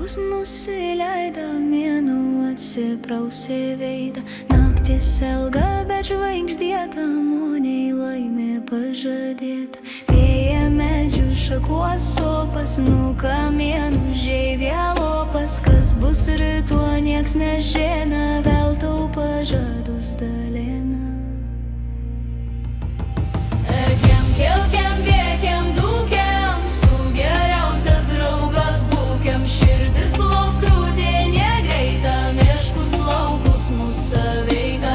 laukus nusileida, mėnuo atsiprausė veidą. Naktis ilga, bet žvaigždėta, moniai laimė pažadėta. Vėja medžių šakuos sopas, kamienų žeivė lopas. Kas bus rytoj, nieks nežino, veltau pažadus dalina. Kelkiam, bėkiam, dūkiam, su geriausias draugas būkiam. Širdis plos krūtinė greita, miškus laukus mūsų veita.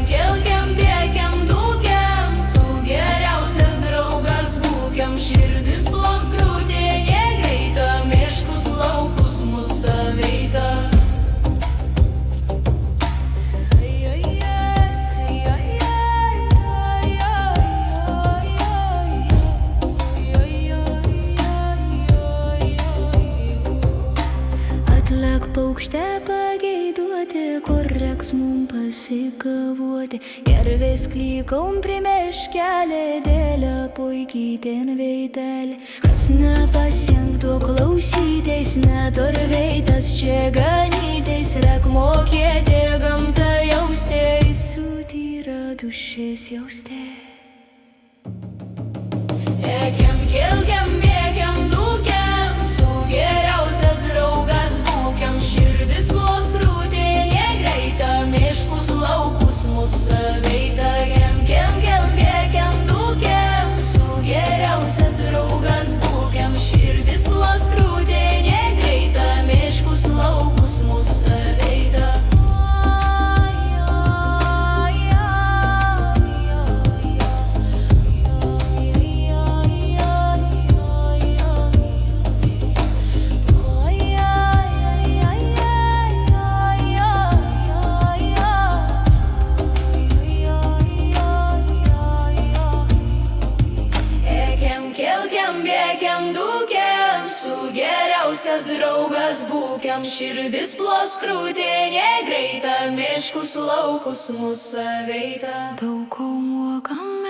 Kelkiam, bėkiam, dūkiam, su geriausias draugas būkiam. Širdis plos krūtinė greita, miškus laukus mūsų veita. Atlek paukšte pageiduoti, kur reks mum pasikavoti. Gervės klykaum prie meškelė, dėlė puikiai ten veidelė. Kas nepasiektų klausytis, netorveitas čia ganytis. Rek mokėti gamtą jausti, sutyra dušės jausti. Kelkiam, bėkiam, dūkiam, su geriausias draugas būkiam. Širdis plos krūtinė greita, miškus laukus mūsų veita. Bėkiam, dūkiam, su geriausias draugas būkiam. Širdis plos krūtinė greita, miškus laukus mūsų veita. Bėkiam, dūkiam, su geriausias draugas būkiam. Širdis plos krūtinė greita, miškus laukus mūsų veita. Daug ko mokam